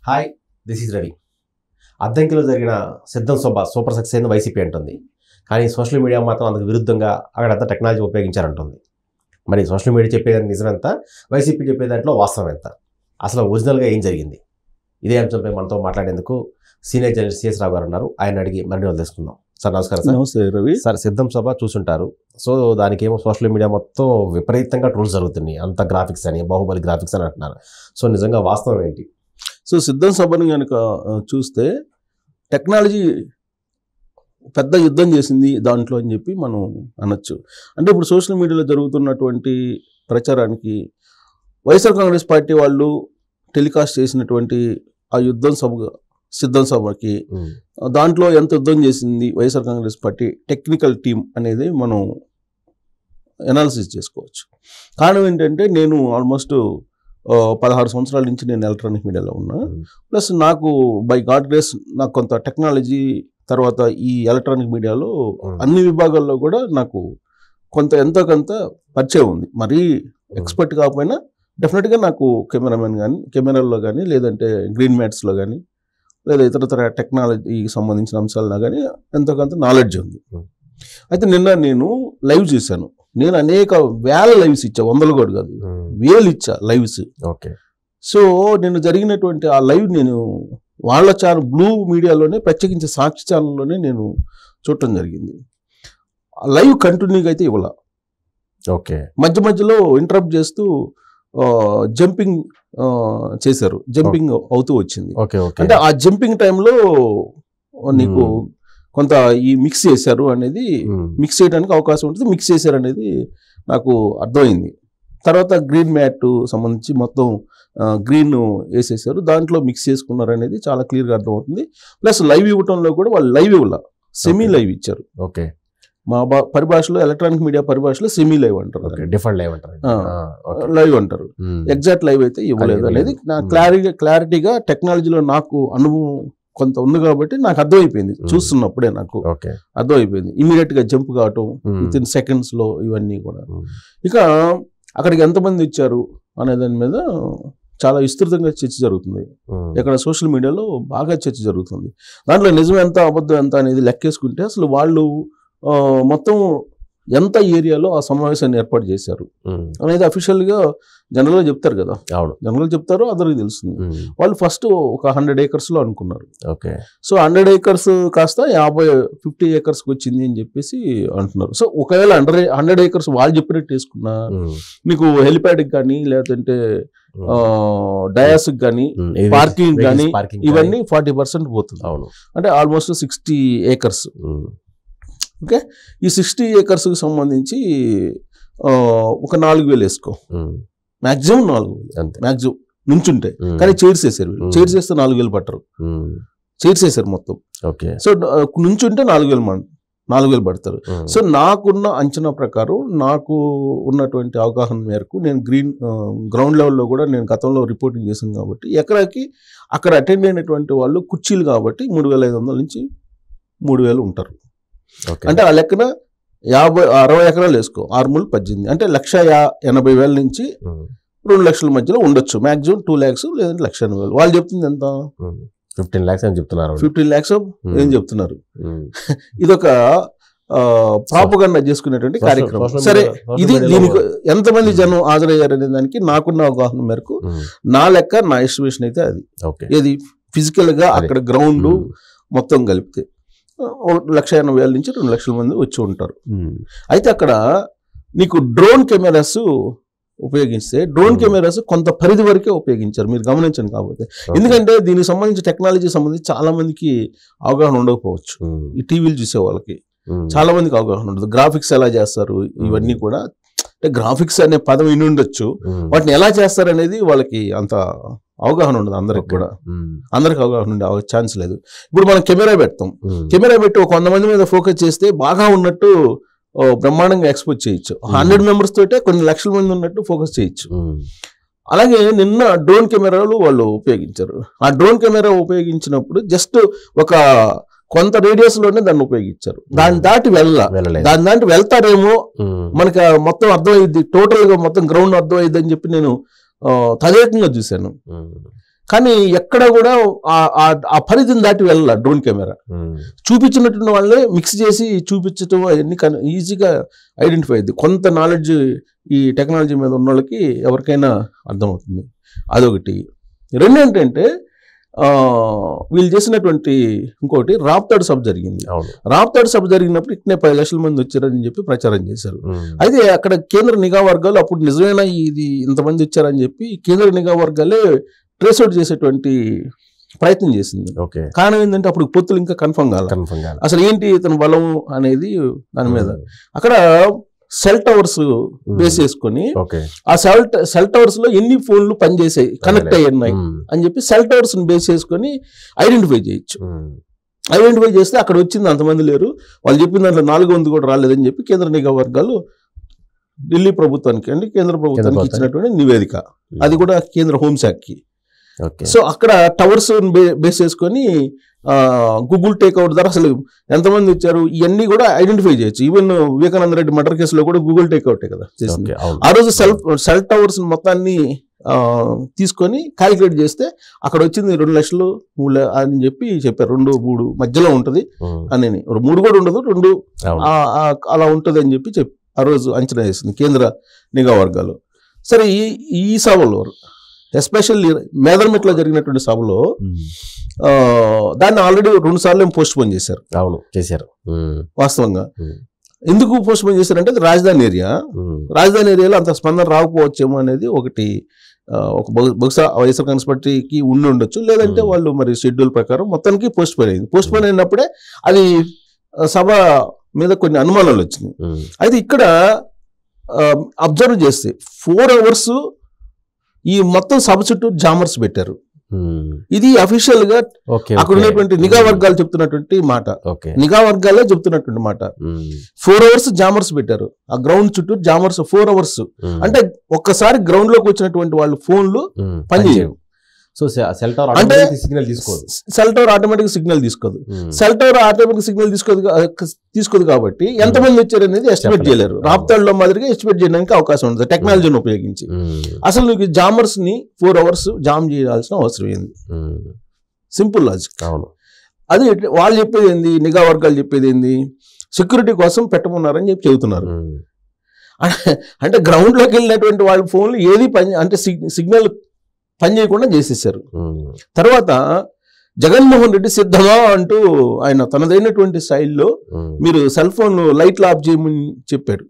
Hi, this is Ravi. అద్దంకిలో జరిగిన సిద్ధం సభ సూపర్ సక్సెస్ అయిన వైసీపీ అంటుంది. కానీ సోషల్ మీడియా మాత్రం అందుకు విరుద్ధంగా అక్కడంతా టెక్నాలజీ ఉపయోగించారంటుంది. మరి సోషల్ మీడియా చెప్పేదాన్ని నిజమెంత, వైసీపీ చెప్పే దాంట్లో వాస్తవం ఎంత, అసలు ఒరిజినల్గా ఏం జరిగింది? ఇదే అంశంపై మనతో మాట్లాడేందుకు సీనియర్ జర్నలిస్ట్ సిఎస్ రావు గారు ఉన్నారు. ఆయన అడిగి మరిన్ని తెలుసుకుందాం. సార్ నమస్కారం. సార్. నమస్తే రవి. సార్, సిద్ధం సభ చూసుంటారు. సో దానికి ఏమో సోషల్ మీడియా మొత్తం విపరీతంగా ట్రోల్స్ జరుగుతున్నాయి. అంత గ్రాఫిక్స్ అని, బాహుబలి గ్రాఫిక్స్ అని అంటున్నారు. సో నిజంగా వాస్తవం ఏంటి? సో సిద్ధం సభని కనుక చూస్తే టెక్నాలజీ పెద్ద యుద్ధం చేసింది దాంట్లో అని చెప్పి మనం అనొచ్చు. అంటే ఇప్పుడు సోషల్ మీడియాలో జరుగుతున్నటువంటి ప్రచారానికి వైఎస్ఆర్ కాంగ్రెస్ పార్టీ వాళ్ళు టెలికాస్ట్ చేసినటువంటి ఆ సిద్ధం సభకి దాంట్లో ఎంత యుద్ధం చేసింది YSR Congress party technical team అనేది మనం ఎనాలిసిస్ చేసుకోవచ్చు. కారణం ఏంటంటే నేను ఆల్మోస్ట్ 16 సంవత్సరాల నుంచి నేను ఎలక్ట్రానిక్ మీడియాలో ఉన్నా. ప్లస్ నాకు బై గాడ్ గ్రేస్ నాకు కొంత టెక్నాలజీ తర్వాత ఈ ఎలక్ట్రానిక్ మీడియాలో అన్ని విభాగాల్లో కూడా నాకు ఎంతో కొంత పరిచయం ఉంది. మరీ ఎక్స్పర్ట్ కాకపోయినా డెఫినెట్గా నాకు కెమెరాల్లో కానీ లేదంటే గ్రీన్ మ్యాట్స్లో కానీ లేదా ఇతరతర టెక్నాలజీకి సంబంధించిన అంశాల్లో కానీ ఎంతో కొంత నాలెడ్జ్ ఉంది. అయితే నిన్న నేను లైవ్ చేశాను. నేను అనేక వేల లైవ్స్ ఇచ్చా, వందలు కూడా కాదు, వేలు ఇచ్చా లైవ్స్. ఓకే. సో నేను జరిగినటువంటి ఆ లైవ్ నేను వాళ్ళ ఛానల్ బ్లూ మీడియాలోనే, ప్రత్యేకించి సాక్షి ఛానల్లోనే నేను చూడటం జరిగింది. ఆ లైవ్ కంటిన్యూగా అయితే ఇవ్వాల. ఓకే. మధ్య మధ్యలో ఇంటరప్ట్ చేస్తూ జంపింగ్ చేశారు, జంపింగ్ అవుతూ వచ్చింది. అంటే ఆ జంపింగ్ టైంలో నీకు కొంత ఈ మిక్స్ చేశారు అనేది, మిక్స్ చేయడానికి అవకాశం ఉంటుంది, మిక్స్ చేశారు అనేది నాకు అర్థమైంది. తర్వాత గ్రీన్ మ్యాట్ సంబంధించి మొత్తం గ్రీన్ వేసేసారు, దాంట్లో మిక్స్ చేసుకున్నారు అనేది చాలా క్లియర్గా అర్థమవుతుంది. ప్లస్ లైవ్ ఇవ్వటంలో కూడా వాళ్ళు లైవ్ ఇవ్వాల, సెమీ లైవ్ ఇచ్చారు. ఓకే. మా పరిభాషలో, ఎలక్ట్రానిక్ మీడియా పరిభాషలో సెమీ లైవ్ అంటారు, డిఫరెంట్ లైవ్ అంటారు, లైవ్ అంటారు. ఎగ్జాక్ట్ లైవ్ అయితే ఇవ్వలేదు అనేది నా క్లారిటీగా టెక్నాలజీలో నాకు అనుభవం కొంత ఉంది కాబట్టి నాకు అర్థమైపోయింది. చూస్తున్నప్పుడే నాకు అర్థమైపోయింది. ఇమీడియట్ గా జంప్ కావటం విత్ ఇన్ సెకండ్స్ లో ఇవన్నీ కూడా. ఇక అక్కడికి ఎంతమంది ఇచ్చారు అనే దాని మీద చాలా విస్తృతంగా చర్చ జరుగుతుంది. ఇక్కడ సోషల్ మీడియాలో బాగా చర్చ జరుగుతుంది. దాంట్లో నిజం ఎంత అబద్ధం ఎంత అనేది లెక్కేసుకుంటే అసలు వాళ్ళు మొత్తం ఎంత ఏరియాలో ఆ సమావేశాన్ని ఏర్పాటు చేశారు అనేది అఫీషియల్గా జనరల్గా చెప్తారు కదా. జనరల్గా చెప్తారు, అందరికి తెలుస్తుంది. వాళ్ళు ఫస్ట్ ఒక 100 acres లో అనుకున్నారు. సో 100 acres కాస్త 50 acres వచ్చింది అని చెప్పేసి అంటున్నారు. సో ఒకవేళ 100 acres వాళ్ళు చెప్పినట్టు వేసుకున్నా మీకు హెలిప్యాడ్కి కానీ లేదంటే డయాస్కి కానీ పార్కింగ్ కానీ ఇవన్నీ 40% పోతుంది. అంటే ఆల్మోస్ట్ 60 acres. ఓకే. ఈ 60 acres సంబంధించి ఒక 4,000 వేసుకో, మాక్సిమం 4,000 మాక్సిమం నుంచుంటే. కానీ చైర్స్ వేసారు, చైర్స్ వేస్తే 4,000 పట్టరు, చైర్స్ వేసారు మొత్తం. సో నుంచుంటే 4,000 పడతారు. సో నాకున్న అంచనా ప్రకారం, నాకు ఉన్నటువంటి అవగాహన మేరకు, నేను గ్రౌండ్ లెవెల్లో కూడా నేను గతంలో రిపోర్టింగ్ చేశాను కాబట్టి ఎకరాకి అక్కడ అటెండ్ అయినటువంటి వాళ్ళు కుర్చీలు కాబట్టి 3,500 నుంచి 3,000 ఉంటారు. అంటే ఆ లెక్కన 60 ఎకరాలు వేసుకో, 6×18 అంటే 1,80,000 నుంచి 2 లక్షల మధ్యలో ఉండొచ్చు. మాక్సిమం 2 lakhs లేదంటే 1,80,000. వాళ్ళు చెప్తుంది ఎంత? 15 lakhs అని చెప్తున్నారు. 15 lakhs ఏం చెప్తున్నారు? ఇదొక ప్రాపగండా చేసుకునేటువంటి కార్యక్రమం. సరే, ఇది దీనికి ఎంతమంది జనం హాజరయ్యారు అనే దానికి నాకున్న అవగాహన మేరకు నా లెక్క, నా ఎస్టిమేషన్ అయితే అది. ఏది ఫిజికల్ గా అక్కడ గ్రౌండ్ మొత్తం కలిపితే 1,80,000 నుంచి 2 లక్షల మంది వచ్చి ఉంటారు. అయితే అక్కడ నీకు డ్రోన్ కెమెరాస్ ఉపయోగిస్తే, డ్రోన్ కెమెరాస్ కొంత పరిధి వరకే ఉపయోగించారు, మీరు గమనించండి. కాకపోతే ఎందుకంటే దీనికి సంబంధించి టెక్నాలజీ సంబంధించి చాలా మందికి అవగాహన ఉండకపోవచ్చు. ఈ టీవీలు చూసే వాళ్ళకి చాలా మందికి అవగాహన ఉండదు. గ్రాఫిక్స్ ఎలా చేస్తారు ఇవన్నీ కూడా, అంటే గ్రాఫిక్స్ అనే పదం విని ఉండొచ్చు, వాటిని ఎలా చేస్తారు అనేది వాళ్ళకి అంత అవగాహన ఉండదు. అందరికి కూడా అందరికి అవగాహన ఉండే ఛాన్స్ లేదు. ఇప్పుడు మనం కెమెరా పెడతాం, కెమెరా పెట్టి 100 మంది మీద ఫోకస్ చేస్తే బాగా ఉన్నట్టు బ్రహ్మాండంగా ఎక్స్పోజ్ చేయొచ్చు. 100 members తోటే కొన్ని లక్షల మంది ఉన్నట్టు ఫోకస్ చేయొచ్చు. అలాగే నిన్న డ్రోన్ కెమెరాలు వాళ్ళు ఉపయోగించారు. ఆ డ్రోన్ కెమెరా ఉపయోగించినప్పుడు జస్ట్ ఒక కొంత రేడియస్ లోనే దాన్ని ఉపయోగించారు. దాన్ని దాటి వెళ్తారేమో, మనకి మొత్తం అర్థమైంది, టోటల్ గా మొత్తం గ్రౌండ్ అర్థమైంది అని చెప్పి నేను తదేకంగా చూశాను. కానీ ఎక్కడ కూడా ఆ పరిధిని దాటి వెళ్ళాలి డ్రోన్ కెమెరా. చూపించినటువంటి వాళ్ళే మిక్స్ చేసి చూపించడం అవన్నీ ఈజీగా ఐడెంటిఫై అయింది. కొంత నాలెడ్జ్ ఈ టెక్నాలజీ మీద ఉన్న వాళ్ళకి ఎవరికైనా అర్థమవుతుంది. అదొకటి. రెండు ఏంటంటే వీళ్ళు చేసినటువంటి ఇంకోటి రాప్తాడు సభ జరిగింది. రాప్తాడు సభ జరిగినప్పుడు ఇట్నే 10 లక్షల మంది వచ్చారని చెప్పి ప్రచారం చేశారు. అయితే అక్కడ కేంద్ర నిఘా వర్గాలు అప్పుడు నిజమేనా ఇది ఇంతమంది వచ్చారని చెప్పి కేంద్ర నిఘా వర్గాలే ట్రేస్ అవుట్ చేసేటువంటి ప్రయత్నం చేసింది. కారణం ఏంటంటే అప్పుడు పొత్తులు ఇంకా కన్ఫర్మ్ కావాలి, అసలు ఏంటి ఇతని బలం అనేది దాని మీద. అక్కడ సెల్ టవర్స్ బేస్ చేసుకొని ఆ సెల్ టవర్స్ లో ఎన్ని ఫోన్లు పనిచేసాయి, కనెక్ట్ అయ్యి ఉన్నాయి అని చెప్పి సెల్ టవర్స్ బేస్ చేసుకొని ఐడెంటిఫై చేయొచ్చు. ఐడెంటిఫై చేస్తే అక్కడ వచ్చింది అంతమంది లేరు, వాళ్ళు చెప్పిన దాంట్లో 400 కూడా రాలేదని చెప్పి కేంద్ర నిఘా వర్గాలు ఢిల్లీ ప్రభుత్వానికి కేంద్ర ప్రభుత్వానికి ఇచ్చినటువంటి నివేదిక, అది కూడా కేంద్ర హోంశాఖకి. సో అక్కడ టవర్స్ బేస్ చేసుకొని గూగుల్ టేక్అవుట్ ద్వారా అసలు ఎంతమంది వచ్చారు ఇవన్నీ కూడా ఐడెంటిఫై చేయొచ్చు. ఈవెన్ వివేకానంద రెడ్డి మర్డర్ కేసులో కూడా గూగుల్ టేక్అవుటే కదా చేసింది. ఆ రోజు సెల్ టవర్స్ మొత్తాన్ని తీసుకొని క్యాలిక్యులేట్ చేస్తే అక్కడ వచ్చింది 2 లక్షలు 3 అని చెప్పి చెప్పారు. 2-3 మధ్యలో ఉంటుంది అని, 3 కూడా ఉండదు, 2 అలా ఉంటుంది అని చెప్పి ఆ రోజు అంచనా వేసింది కేంద్ర నిఘా వర్గాలు. సరే ఈ సభలో ఎస్పెషల్లీ మేదర్మెట్లో జరిగినటువంటి సభలో దాన్ని ఆల్రెడీ 2 సార్లు పోస్ట్ పోన్ చేశారు. అవును, చేశారు. వాస్తవంగా ఎందుకు పోస్ట్ పోన్ చేశారంటే అది రాజధాని ఏరియాలో అంత స్పందన రాకపోవచ్చేమో అనేది ఒకటి. బహుశా వైఎస్ఆర్ కాంగ్రెస్ పార్టీకి ఉండి ఉండొచ్చు, లేదంటే వాళ్ళు మరి షెడ్యూల్ ప్రకారం మొత్తానికి పోస్ట్ పోన్ అయింది. పోస్ట్ పోన్ అయినప్పుడే అది సభ మీద కొన్ని అనుమానాలు వచ్చినాయి. అయితే ఇక్కడ అబ్జర్వ్ చేస్తే 4 hours ఈ మొత్తం సభ చుట్టూ జామర్స్ పెట్టారు. ఇది అఫీషియల్ గా అక్కడ ఉన్నటువంటి నిఘా వర్గాలు చెప్తున్నటువంటి మాట, నిఘా వర్గాలే చెప్తున్నటువంటి మాట. 4 hours జామర్స్ పెట్టారు. ఆ గ్రౌండ్ చుట్టూ జామర్స్ 4 hours. అంటే ఒక్కసారి గ్రౌండ్ లోకి వచ్చినటువంటి వాళ్ళు ఫోన్లు పనిచేయవు. So cell tower automatic signal తీసుకోదు. సెల్ టవర్ ఆటోమేటిక్ సిగ్నల్ తీసుకోదు కాబట్టి ఎంతమంది వచ్చారు అనేది ఎస్టిమేట్ చేయలేరు. రాప్తాడులో మాదిరిగా ఎస్టిమేట్ చేయడానికి అవకాశం ఉంటుంది టెక్నాలజీని ఉపయోగించి. అసలు నీకు జామర్స్ ని 4 hours జామ్ చేయాల్సిన అవసరం ఏంది? Simple logic. అవును, అది వాళ్ళు చెప్పేది ఏంది, నిఘా వర్గాలు చెప్పేది ఏంది, సెక్యూరిటీ కోసం పెట్టమన్నారని చెప్పి చెబుతున్నారు. అంటే గ్రౌండ్ లోకి వెళ్ళినటువంటి వాళ్ళ ఫోన్లు ఏది అంటే సిగ్నల్ పని చేయకుండా చేసేసారు. తర్వాత జగన్మోహన్ రెడ్డి సిద్ధమా అంటూ ఆయన తనదైనటువంటి స్టైల్లో మీరు సెల్ ఫోన్ లైట్లు ఆఫ్ చేయమని చెప్పాడు.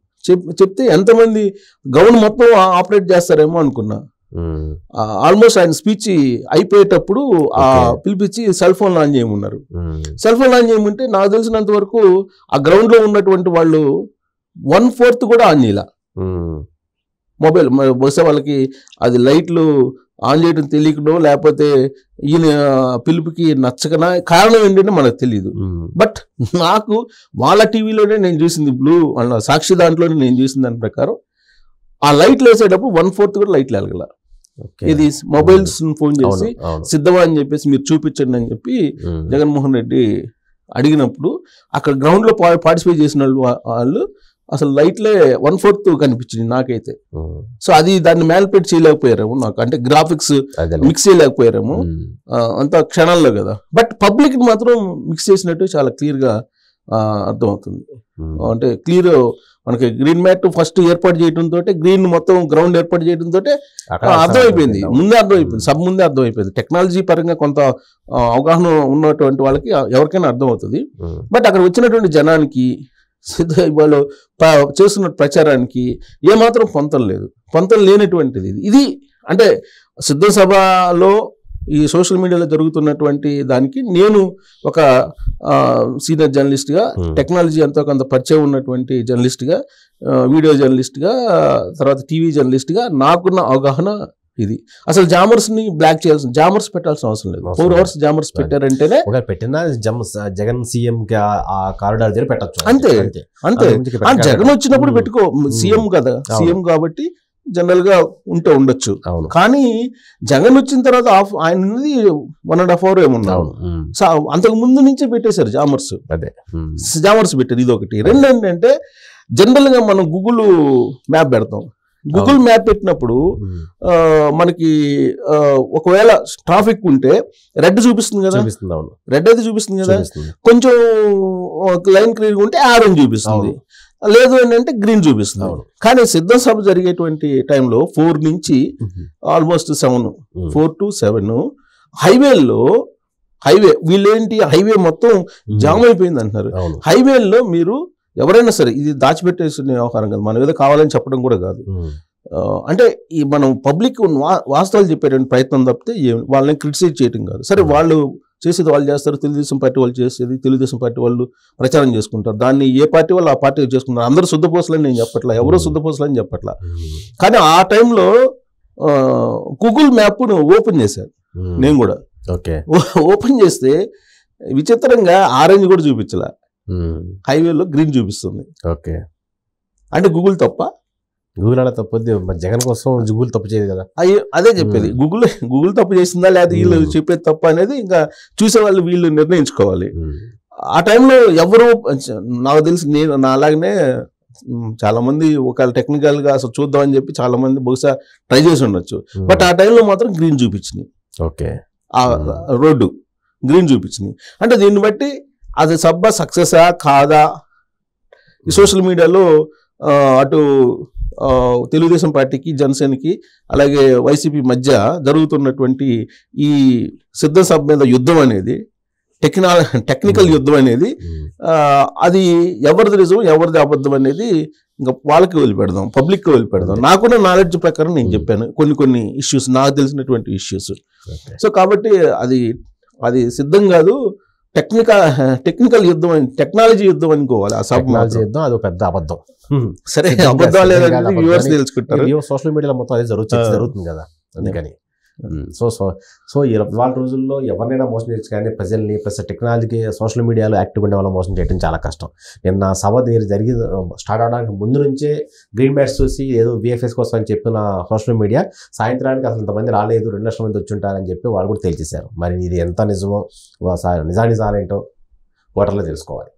చెప్తే ఎంతమంది గ్రౌండ్ మొత్తం ఆపరేట్ చేస్తారేమో అనుకున్నా. ఆల్మోస్ట్ ఆయన స్పీచ్ అయిపోయేటప్పుడు పిలిపించి సెల్ ఫోన్ ఆన్ చేయమన్నారు. సెల్ ఫోన్ ఆన్ చేయమంటే నాకు తెలిసినంత వరకు ఆ గ్రౌండ్ లో ఉన్నటువంటి వాళ్ళు 1/4 కూడా ఆన్ చేయాల మొబైల్. బహుశా వాళ్ళకి అది లైట్లు ఆన్ చేయడం తెలియకనో లేకపోతే ఈయన పిలుపుకి నచ్చకనా, కారణం ఏంటంటే మనకు తెలియదు. బట్ నాకు వాళ్ళ టీవీలోనే నేను చూసింది, బ్లూ అన్న సాక్షి దాంట్లోనే నేను చూసిన దాని ప్రకారం ఆ లైట్లు వేసేటప్పుడు 1/4 కూడా లైట్లు వెలగల. ఇది మొబైల్స్ ఫోన్ చేసి సిద్ధమా అని చెప్పేసి మీరు చూపించండి అని చెప్పి జగన్మోహన్ రెడ్డి అడిగినప్పుడు అక్కడ గ్రౌండ్ లో పార్టిసిపేట్ చేసిన వాళ్ళు అసలు లైట్లే 1/4 కనిపించింది నాకైతే. సో అది దాన్ని మ్యానిపులేట్ చేయలేకపోయారేమో నాకు, అంటే గ్రాఫిక్స్ మిక్స్ చేయలేకపోయారేమో అంత క్షణాల్లో కదా. బట్ పబ్లిక్ మాత్రం మిక్స్ చేసినట్టు చాలా క్లియర్ గా అర్థమవుతుంది. అంటే క్లియర్ మనకి గ్రీన్ మ్యాట్ ఫస్ట్ ఏర్పాటు చేయడంతో, గ్రీన్ మొత్తం గ్రౌండ్ ఏర్పాటు చేయడంతో అర్థమైపోయింది, ముందే అర్థమైపోయింది, సబ్ ముందే అర్థమైపోయింది. టెక్నాలజీ పరంగా కొంత అవగాహన ఉన్నటువంటి వాళ్ళకి ఎవరికైనా అర్థమవుతుంది. బట్ అక్కడ వచ్చినటువంటి జనానికి వాళ్ళు చేస్తున్న ప్రచారానికి ఏమాత్రం పొంతం లేనటువంటిది ఇది. అంటే సిద్ధ సభలో ఈ సోషల్ మీడియాలో జరుగుతున్నటువంటి దానికి నేను ఒక సీనియర్ జర్నలిస్ట్గా, టెక్నాలజీ ఎంతో కొంత పరిచయం ఉన్నటువంటి జర్నలిస్ట్గా, వీడియో జర్నలిస్ట్గా, తర్వాత టీవీ జర్నలిస్ట్గా నాకున్న అవగాహన ఇది. అసలు జామర్స్ ని బ్లాక్ చేయాల్సిన, జామర్స్ పెట్టాల్సిన అవసరం లేదు. 4 hours జామర్స్ పెట్టారంటేనే పెట్టిన జగన్ సీఎం కారిడార్ దగ్గర పెట్టచ్చు అంతే. జగన్ వచ్చినప్పుడు పెట్టుకో, సీఎం కదా, సీఎం కాబట్టి జనరల్ గా ఉండొచ్చు. కానీ జగన్ వచ్చిన తర్వాత ఆయనది 1.5 hour ఏమున్నాడు. సో అంతకు ముందు నుంచే పెట్టేశారు జామర్స్ పెట్టారు. ఇది ఒకటి. రెండు ఏంటంటే జనరల్ గా మనం గూగుల్ మ్యాప్ పెడతాం, గూగుల్ మ్యాప్ పెట్టినప్పుడు మనకి ఒకవేళ ట్రాఫిక్ ఉంటే రెడ్ చూపిస్తుంది కదా, రెడ్ అయితే చూపిస్తుంది కదా, కొంచెం లైన్ క్లియర్ ఉంటే ఆరెంజ్ చూపిస్తుంది, లేదు ఏంటంటే గ్రీన్ చూపిస్తుంది. కానీ సిద్ధం సభ జరిగేటువంటి టైంలో 4 నుంచి ఆల్మోస్ట్ 7, 4 to 7 హైవే వీళ్ళేంటి హైవే మొత్తం జామ్ అయిపోయింది అంటున్నారు. హైవేల్లో మీరు ఎవరైనా సరే, ఇది దాచిపెట్టేసిన వ్యవహారం కాదు, మనం ఏదో కావాలని చెప్పడం కూడా కాదు. అంటే ఈ మనం పబ్లిక్ వాస్తవాలు చెప్పేటువంటి ప్రయత్నం తప్పితే వాళ్ళని క్రిటిసైజ్ చేయడం కాదు. సరే, వాళ్ళు చేసేది వాళ్ళు చేస్తారు, తెలుగుదేశం పార్టీ వాళ్ళు చేసేది తెలుగుదేశం పార్టీ వాళ్ళు ప్రచారం చేసుకుంటారు, దాన్ని ఏ పార్టీ వాళ్ళు ఆ పార్టీ చేసుకుంటారు. అందరూ శుద్ధపోసలని నేను చెప్పట్లా, ఎవరో శుద్ధపోసలని చెప్పట్లా. కానీ ఆ టైంలో గూగుల్ మ్యాప్ను ఓపెన్ చేశాను నేను కూడా. ఓపెన్ చేస్తే విచిత్రంగా ఆరెంజ్ కూడా చూపించలే, హైవేలో గ్రీన్ చూపిస్తుంది. అంటే గూగుల్ తప్ప? గూగుల్ అలా తప్పొద్ది, జగన్ కోసం గూగుల్ తప్పు చేయదు కదా. అదే చెప్పేది, గూగుల్ తప్పు చేసిందా లేదా వీళ్ళు చెప్పేది తప్ప అనేది ఇంకా చూసేవాళ్ళు వీళ్ళు నిర్ణయించుకోవాలి. ఆ టైంలో ఎవరు, నాకు తెలిసి నేను నా అలాగనే చాలా మంది ఒకవేళ టెక్నికల్ గా అసలు చూద్దామని చెప్పి చాలా మంది బహుశా ట్రై చేసి ఉండొచ్చు. బట్ ఆ టైంలో మాత్రం గ్రీన్ చూపించినాయి, ఆ రోడ్డు గ్రీన్ చూపించినాయి. అంటే దీన్ని బట్టి అది సబ్బా సక్సెసా కాదా, ఈ సోషల్ మీడియాలో అటు తెలుగుదేశం పార్టీకి జనసేనకి అలాగే వైసీపీ మధ్య జరుగుతున్నటువంటి ఈ సిద్ధం సభ మీద యుద్ధం అనేది, టెక్నికల్ యుద్ధం అనేది, అది ఎవరిది నిజం ఎవరిది అబద్ధం అనేది ఇంకా వాళ్ళకి వదిలిపెడదాం, పబ్లిక్కి వదిలిపెడదాం. నాకున్న నాలెడ్జ్ ప్రకారం నేను చెప్పాను కొన్ని ఇష్యూస్, నాకు తెలిసినటువంటి ఇష్యూస్. సో కాబట్టి అది సిద్ధం కాదు, టెక్నికల్ యుద్ధం అని, టెక్నాలజీ యుద్ధం అనుకోవాలి. ఆ టెక్నాలజీ యుద్ధం అది పెద్ద అబద్ధం. సరే, అబద్ధాలు వ్యూవర్స్ తెలుసుకుంటారు, సోషల్ మీడియాలో మొత్తం అదే జరుగుతుంది కదా, అందుకని. సో ఇవాళ రోజుల్లో ఎవరినైనా మోసం చేయొచ్చు, కానీ ప్రజల్ని ప్లస్ టెక్నాలజీకి సోషల్ మీడియాలో యాక్టివ్ ఉండే వాళ్ళ మోసం చేయడం చాలా కష్టం. నిన్న సభ స్టార్ట్ అవడానికి ముందు నుంచే గ్రీన్ మ్యాట్స్ చూసి ఏదో VFX కోసం అని చెప్పిన సోషల్ మీడియా సాయంత్రానికి అసలు ఇంతమంది రాలేదు, 2 లక్షల మంది వచ్చి ఉంటారని చెప్పి వాళ్ళు కూడా తేల్చేశారు. మరి ఇది ఎంత నిజమో, నిజాలేంటో ఓటర్లో తెలుసుకోవాలి.